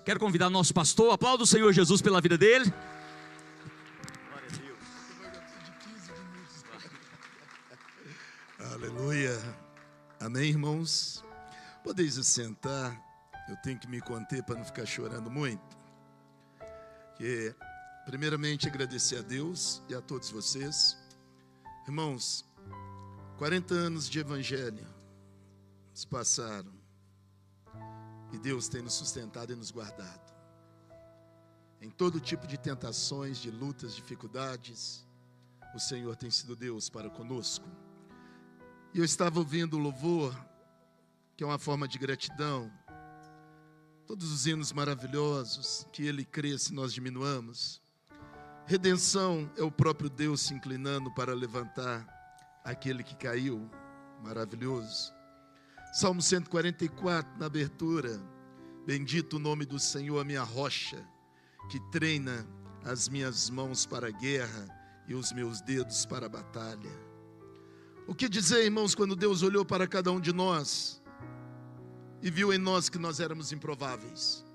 Quero convidar nosso pastor, aplauda o Senhor Jesus pela vida dele. Glória a Deus. Aleluia. Amém, irmãos? Podeis assentar. Eu tenho que me conter para não ficar chorando muito. Que, primeiramente, agradecer a Deus e a todos vocês. Irmãos, 40 anos de evangelho se passaram. E Deus tem nos sustentado e nos guardado. Em todo tipo de tentações, de lutas, dificuldades, o Senhor tem sido Deus para conosco. E eu estava ouvindo o louvor, que é uma forma de gratidão. Todos os hinos maravilhosos, que Ele cresce e nós diminuamos. Redenção é o próprio Deus se inclinando para levantar aquele que caiu, maravilhoso. Salmo 144, na abertura: bendito o nome do Senhor, a minha rocha, que treina as minhas mãos para a guerra e os meus dedos para a batalha. O que dizer, irmãos, quando Deus olhou para cada um de nós e viu em nós que nós éramos improváveis?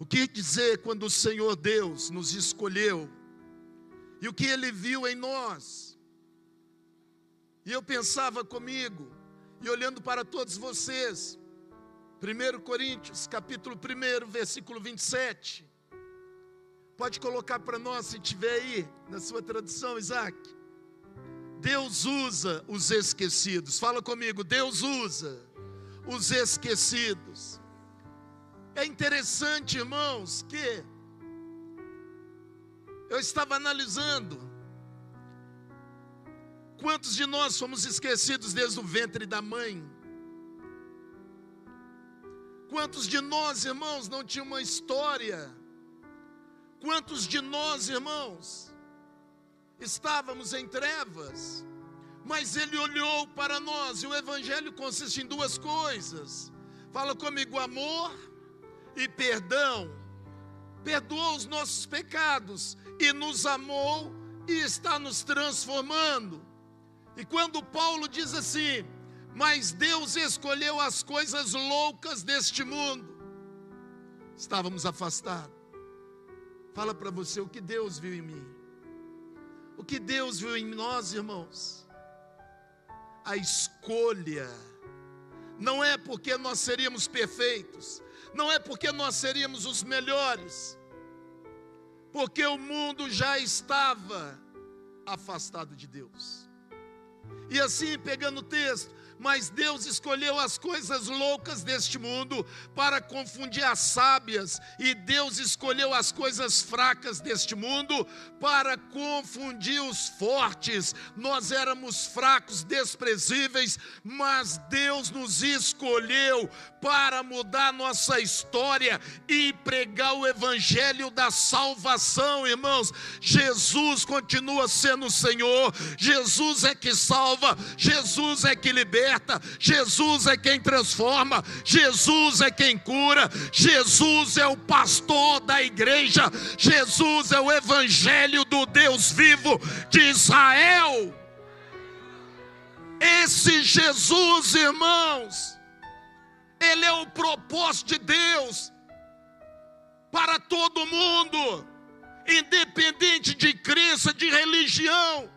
O que dizer quando o Senhor Deus nos escolheu e o que Ele viu em nós? E eu pensava comigo, e olhando para todos vocês, 1 Coríntios, capítulo 1, versículo 27. Pode colocar para nós, se tiver aí, na sua tradução, Isaac. Deus usa os esquecidos. Fala comigo, Deus usa os esquecidos. É interessante, irmãos, que eu estava analisando quantos de nós fomos esquecidos desde o ventre da mãe. Quantos de nós, irmãos, não tinham uma história? Quantos de nós, irmãos, estávamos em trevas, mas Ele olhou para nós, e o Evangelho consiste em duas coisas. Fala comigo, amor e perdão. Perdoou os nossos pecados e nos amou e está nos transformando. E quando Paulo diz assim: mas Deus escolheu as coisas loucas deste mundo, estávamos afastados. Fala para você o que Deus viu em mim. O que Deus viu em nós, irmãos? A escolha. Não é porque nós seríamos perfeitos, não é porque nós seríamos os melhores, porque o mundo já estava afastado de Deus. E assim, pegando o texto: mas Deus escolheu as coisas loucas deste mundo para confundir as sábias, e Deus escolheu as coisas fracas deste mundo para confundir os fortes. Nós éramos fracos, desprezíveis, mas Deus nos escolheu para mudar nossa história e pregar o evangelho da salvação, irmãos. Jesus continua sendo o Senhor, Jesus é que salva, Jesus é que liberta, Jesus é quem transforma, Jesus é quem cura, Jesus é o pastor da igreja, Jesus é o evangelho do Deus vivo de Israel. Esse Jesus, irmãos, Ele é o propósito de Deus para todo mundo, independente de crença, de religião.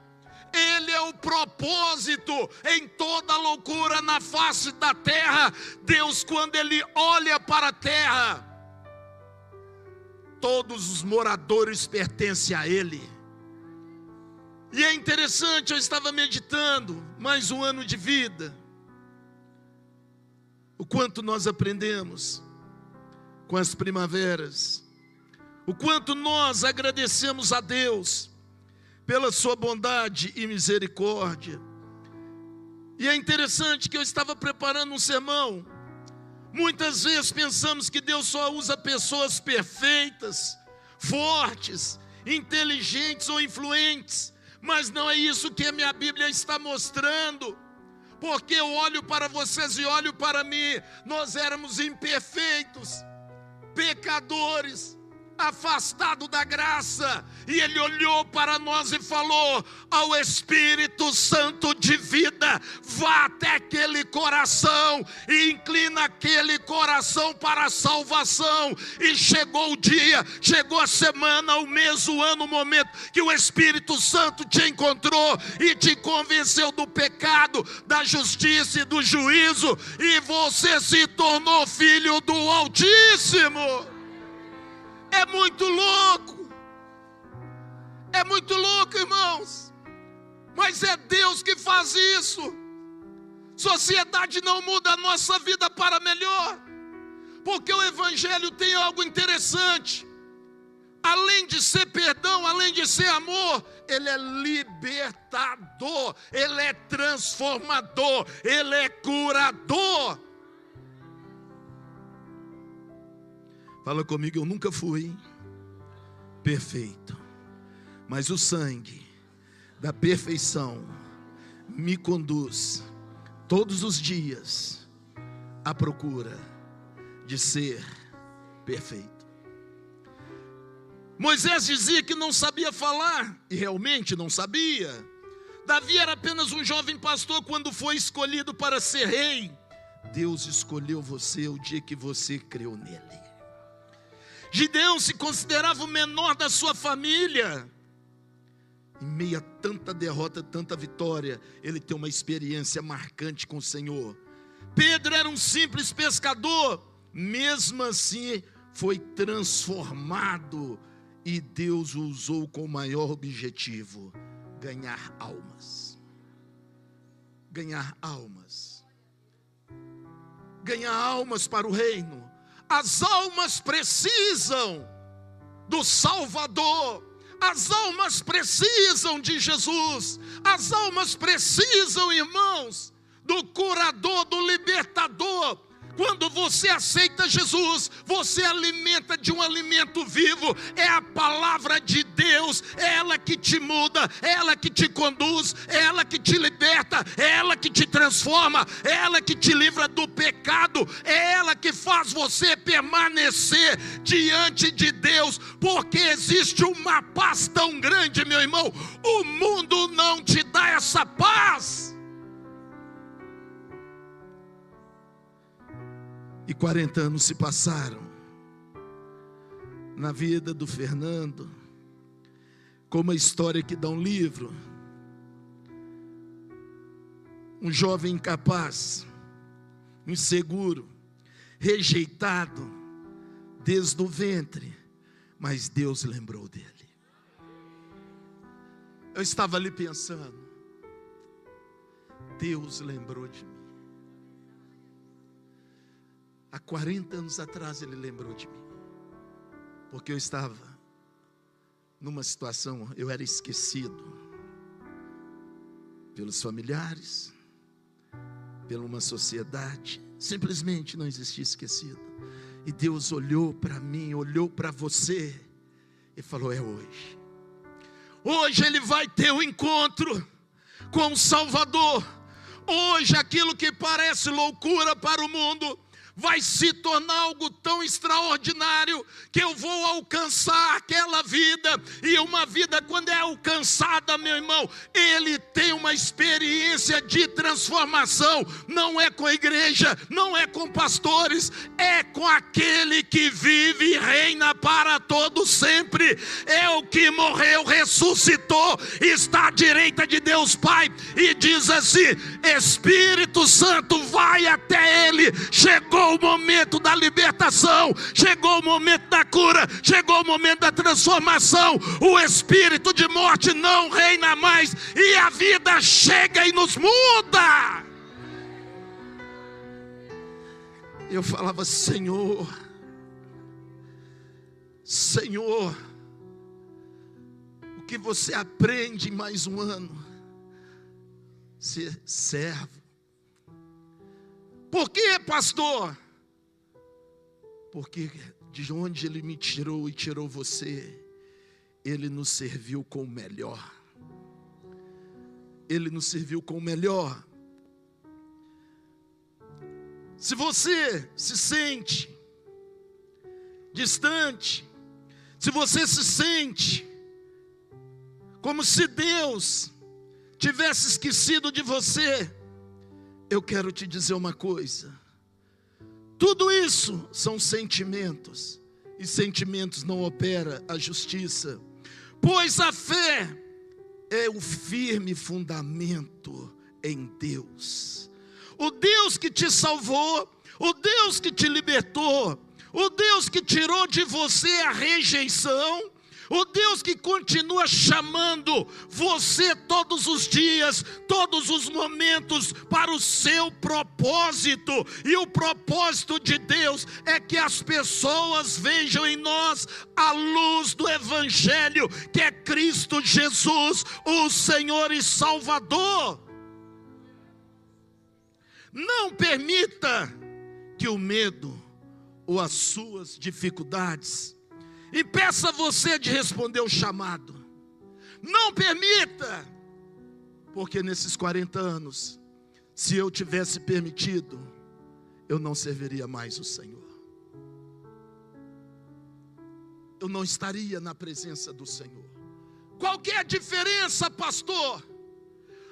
Ele é o propósito em toda loucura na face da terra. Deus, quando Ele olha para a terra, todos os moradores pertencem a Ele. E é interessante, eu estava meditando, mais um ano de vida, o quanto nós aprendemos com as primaveras, o quanto nós agradecemos a Deus pela sua bondade e misericórdia. E é interessante que eu estava preparando um sermão. Muitas vezes pensamos que Deus só usa pessoas perfeitas, fortes, inteligentes ou influentes, mas não é isso que a minha Bíblia está mostrando. Porque eu olho para vocês e olho para mim, nós éramos imperfeitos, pecadores, afastado da graça, e Ele olhou para nós e falou: ao Espírito Santo de vida, vá até aquele coração e inclina aquele coração para a salvação. E chegou o dia, chegou a semana, o mês, o ano, o momento que o Espírito Santo te encontrou e te convenceu do pecado, da justiça e do juízo, e você se tornou filho do Altíssimo. É muito louco, irmãos, mas é Deus que faz isso. Sociedade não muda a nossa vida para melhor, porque o Evangelho tem algo interessante. Além de ser perdão, além de ser amor, ele é libertador, ele é transformador, ele é curador. Fala comigo: eu nunca fui perfeito, mas o sangue da perfeição me conduz todos os dias à procura de ser perfeito. Moisés dizia que não sabia falar, e realmente não sabia. Davi era apenas um jovem pastor quando foi escolhido para ser rei. Deus escolheu você o dia que você creu nele. Gideão se considerava o menor da sua família. Em meio a tanta derrota, tanta vitória, ele tem uma experiência marcante com o Senhor. Pedro era um simples pescador, mesmo assim foi transformado, e Deus o usou com o maior objetivo: ganhar almas. Ganhar almas. Ganhar almas para o reino. As almas precisam do Salvador. As almas precisam de Jesus. As almas precisam, irmãos, do curador, do libertador. Quando você aceita Jesus, você alimenta de um alimento vivo. É a palavra de Deus, é ela que te muda, é ela que te conduz, é ela que te liberta, é ela que te transforma, é ela que te livra do pecado, é ela que faz você permanecer diante de Deus, porque existe uma paz tão grande, meu irmão. O mundo não te dá essa paz. E 40 anos se passaram na vida do Fernando, como a história que dá um livro. Um jovem incapaz, inseguro, rejeitado desde o ventre, mas Deus lembrou dele. Eu estava ali pensando, Deus lembrou de mim. Há 40 anos atrás Ele lembrou de mim, porque eu estava numa situação, eu era esquecido pelos familiares, pela uma sociedade, simplesmente não existia esquecido. E Deus olhou para mim, olhou para você e falou: é hoje. Hoje Ele vai ter um encontro com o Salvador. Hoje aquilo que parece loucura para o mundo vai se tornar algo tão extraordinário, que eu vou alcançar aquela vida. E uma vida, quando é alcançada, meu irmão, ele tem uma experiência de transformação. Não é com a igreja, não é com pastores, é com aquele que vive e reina para todo sempre. É o que morreu, ressuscitou, está à direita de Deus Pai, e diz assim: Espírito Santo, vai até ele. Chegou o momento da libertação, chegou o momento da cura, chegou o momento da transformação. O espírito de morte não reina mais, e a vida chega e nos muda. Eu falava: Senhor, Senhor, o que você aprende em mais um ano? Ser servo. Por quê, pastor? Porque de onde Ele me tirou e tirou você, Ele nos serviu com o melhor. Ele nos serviu com o melhor. Se você se sente distante, se você se sente como se Deus tivesse esquecido de você, eu quero te dizer uma coisa: tudo isso são sentimentos, e sentimentos não opera a justiça, pois a fé é o firme fundamento em Deus. O Deus que te salvou, o Deus que te libertou, o Deus que tirou de você a rejeição, o Deus que continua chamando você todos os dias, todos os momentos para o seu propósito. E o propósito de Deus é que as pessoas vejam em nós a luz do Evangelho, que é Cristo Jesus, o Senhor e Salvador. Não permita que o medo ou as suas dificuldades impeça você de responder o chamado. Não permita, porque nesses 40 anos, se eu tivesse permitido, eu não serviria mais o Senhor. Eu não estaria na presença do Senhor. Qual que é a diferença, pastor?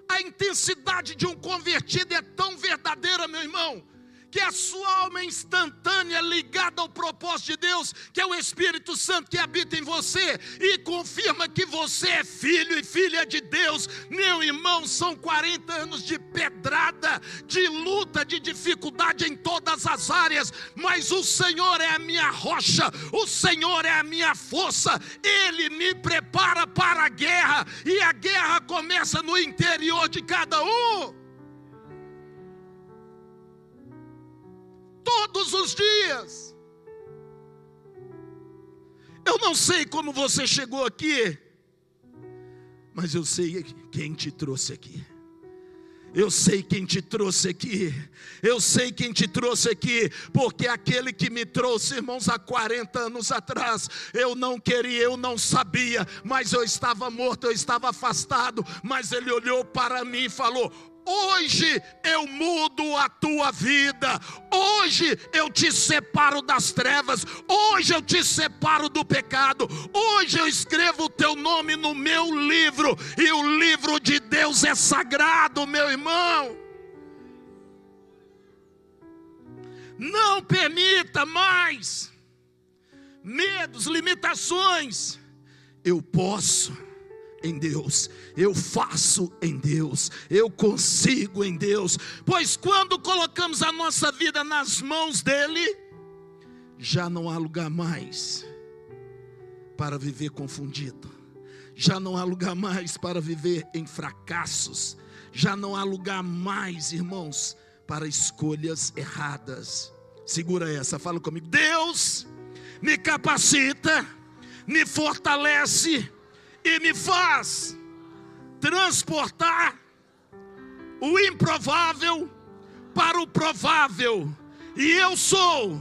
A intensidade de um convertido é tão verdadeira, meu irmão, que a sua alma é instantânea, ligada ao propósito de Deus, que é o Espírito Santo que habita em você, e confirma que você é filho e filha de Deus. Meu irmão, são 40 anos de pedrada, de luta, de dificuldade em todas as áreas, mas o Senhor é a minha rocha, o Senhor é a minha força, Ele me prepara para a guerra, e a guerra começa no interior de cada um. Todos os dias. Eu não sei como você chegou aqui, mas eu sei quem te trouxe aqui. Eu sei quem te trouxe aqui. Eu sei quem te trouxe aqui, porque aquele que me trouxe, irmãos, há 40 anos atrás, eu não queria, eu não sabia, mas eu estava morto, eu estava afastado, mas Ele olhou para mim e falou: hoje eu mudo a tua vida, hoje eu te separo das trevas, hoje eu te separo do pecado, hoje eu escrevo o teu nome no meu livro, e o livro de Deus é sagrado, meu irmão. Não permita mais medos, limitações. Eu posso em Deus, eu faço em Deus, eu consigo em Deus, pois quando colocamos a nossa vida nas mãos dEle, já não há lugar mais para viver confundido, já não há lugar mais para viver em fracassos, já não há lugar mais, irmãos, para escolhas erradas. Segura essa, fala comigo: Deus me capacita, me fortalece e me faz transportar o improvável para o provável. E eu sou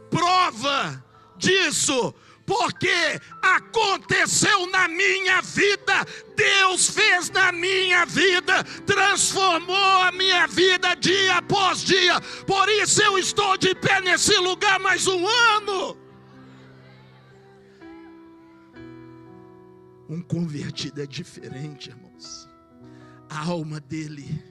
prova disso, porque aconteceu na minha vida, Deus fez na minha vida, transformou a minha vida dia após dia. Por isso eu estou de pé nesse lugar mais um ano. Um convertido é diferente, irmãos. A alma dele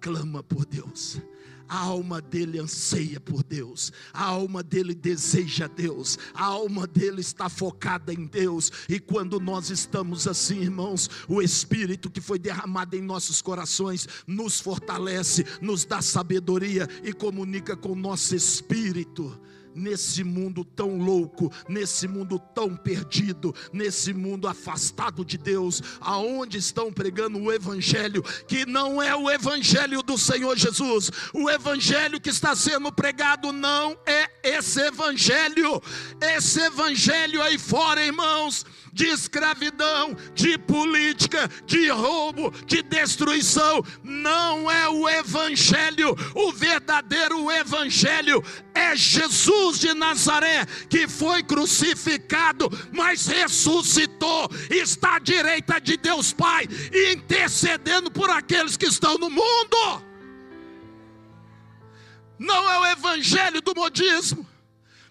clama por Deus, a alma dele anseia por Deus, a alma dele deseja Deus, a alma dele está focada em Deus. E quando nós estamos assim, irmãos, o Espírito que foi derramado em nossos corações nos fortalece, nos dá sabedoria e comunica com o nosso espírito. Nesse mundo tão louco, nesse mundo tão perdido, nesse mundo afastado de Deus, aonde estão pregando o Evangelho, que não é o Evangelho do Senhor Jesus. O Evangelho que está sendo pregado não é esse Evangelho. Esse Evangelho aí fora, irmãos, de escravidão, de política, de roubo, de destruição, não é o Evangelho. O verdadeiro Evangelho é Jesus de Nazaré, que foi crucificado, mas ressuscitou, está à direita de Deus Pai, intercedendo por aqueles que estão no mundo. Não é o Evangelho do modismo,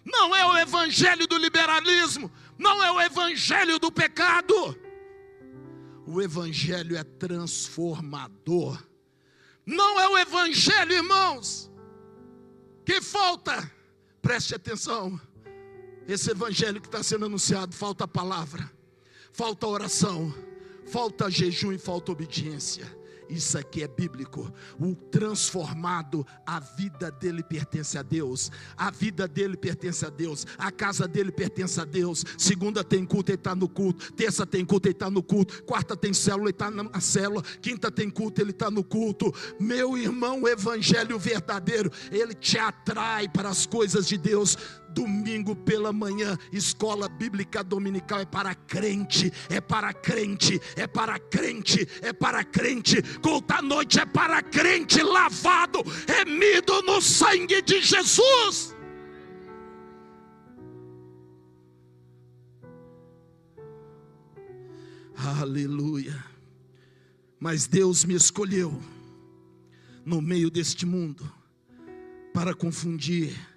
não é o Evangelho do liberalismo, não é o evangelho do pecado. O evangelho é transformador. Não é o evangelho, irmãos, que falta. Preste atenção. Esse evangelho que está sendo anunciado, falta palavra, falta oração, falta jejum e falta obediência. Isso aqui é bíblico. O transformado, a vida dele pertence a Deus. A vida dele pertence a Deus. A casa dele pertence a Deus. Segunda tem culto, ele está no culto. Terça tem culto, ele está no culto. Quarta tem célula, ele está na célula. Quinta tem culto, ele está no culto. Meu irmão, o evangelho verdadeiro, ele te atrai para as coisas de Deus. Domingo pela manhã, escola bíblica dominical é para crente, é para crente, é para crente, é para crente. Culto à noite é para crente lavado, remido no sangue de Jesus. Aleluia. Mas Deus me escolheu no meio deste mundo para confundir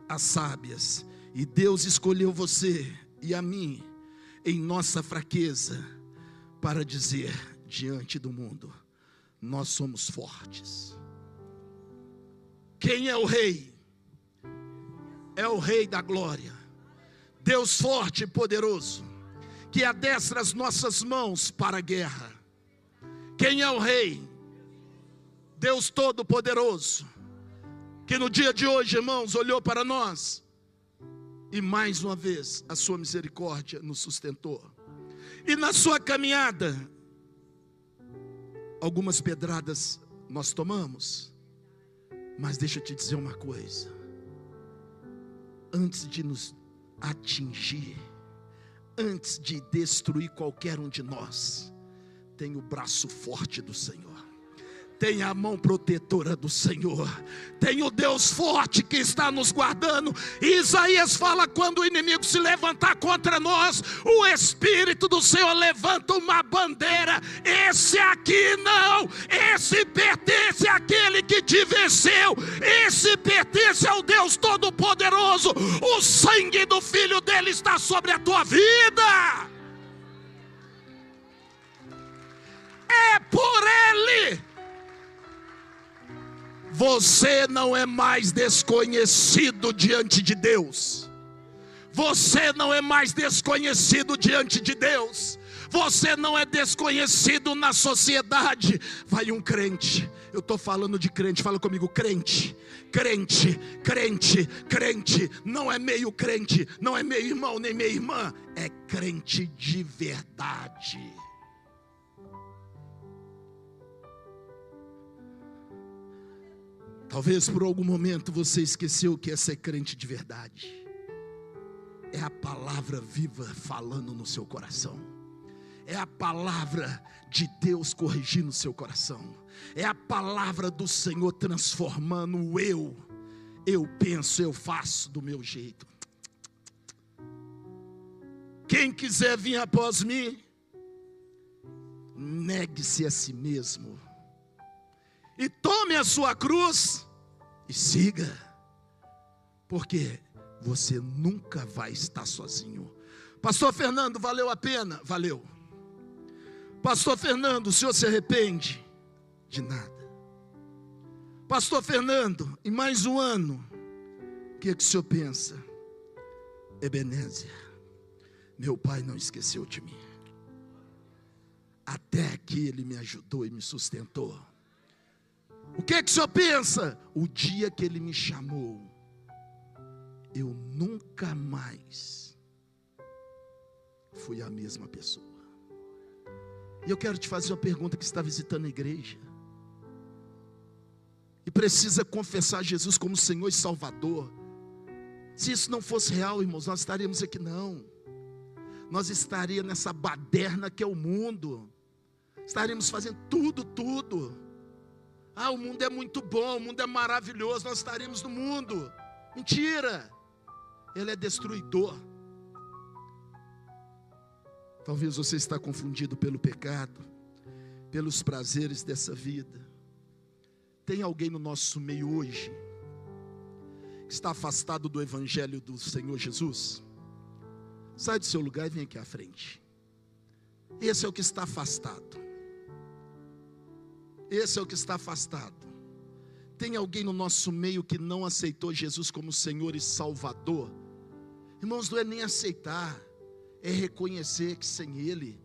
as sábias, e Deus escolheu você e a mim em nossa fraqueza para dizer diante do mundo: nós somos fortes. Quem é o rei? É o rei da glória, Deus forte e poderoso, que adestra as nossas mãos para a guerra. Quem é o rei? Deus todo-poderoso, que no dia de hoje, irmãos, olhou para nós e mais uma vez a sua misericórdia nos sustentou. E na sua caminhada, algumas pedradas nós tomamos, mas deixa eu te dizer uma coisa: antes de nos atingir, antes de destruir qualquer um de nós, tem o braço forte do Senhor, tem a mão protetora do Senhor, tem o Deus forte que está nos guardando. E Isaías fala: quando o inimigo se levantar contra nós, o Espírito do Senhor levanta uma bandeira. Esse aqui não, esse pertence àquele que te venceu, esse pertence ao Deus Todo-Poderoso. O sangue do Filho dele está sobre a tua vida. É por ele. Você não é mais desconhecido diante de Deus. Você não é mais desconhecido diante de Deus. Você não é desconhecido na sociedade. Vai um crente, eu estou falando de crente, fala comigo: crente, crente, crente, crente. Não é meio crente, não é meio irmão nem meia irmã, é crente de verdade. Talvez por algum momento você esqueceu o que é ser crente de verdade. É a palavra viva falando no seu coração. É a palavra de Deus corrigindo o seu coração. É a palavra do Senhor transformando o eu. Eu penso, eu faço do meu jeito. Quem quiser vir após mim, negue-se a si mesmo e tome a sua cruz e siga, porque você nunca vai estar sozinho. Pastor Fernando, valeu a pena? Valeu. Pastor Fernando, o senhor se arrepende? De nada. Pastor Fernando, em mais um ano, o que o senhor pensa? Ebenezer, meu pai não esqueceu de mim. Até aqui ele me ajudou e me sustentou. O que o senhor pensa? O dia que ele me chamou, eu nunca mais fui a mesma pessoa. E eu quero te fazer uma pergunta, que está visitando a igreja e precisa confessar Jesus como Senhor e Salvador. Se isso não fosse real, irmãos, nós estaríamos aqui não. Nós estaríamos nessa baderna que é o mundo. Estaríamos fazendo tudo. Ah, o mundo é muito bom, o mundo é maravilhoso, nós estaremos no mundo. Mentira, ele é destruidor. Talvez você está confundido pelo pecado, pelos prazeres dessa vida. Tem alguém no nosso meio hoje que está afastado do evangelho do Senhor Jesus? sai do seu lugar e vem aqui à frente. Esse é o que está afastado. Esse é o que está afastado. Tem alguém no nosso meio que não aceitou Jesus como Senhor e Salvador? Irmãos, não é nem aceitar, é reconhecer que sem Ele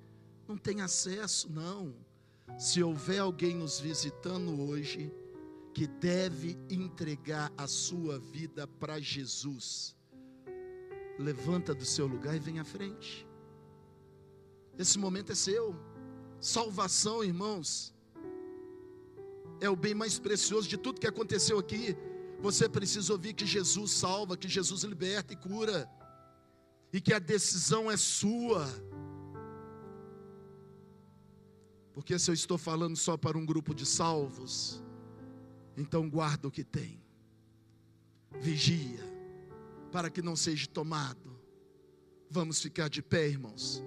não tem acesso, não. Se houver alguém nos visitando hoje que deve entregar a sua vida para Jesus, levanta do seu lugar e vem à frente. Esse momento é seu. Salvação, irmãos, é o bem mais precioso de tudo que aconteceu aqui. Você precisa ouvir que Jesus salva, que Jesus liberta e cura, e que a decisão é sua. Porque se eu estou falando só para um grupo de salvos, então guarda o que tem, vigia, para que não seja tomado. Vamos ficar de pé, irmãos.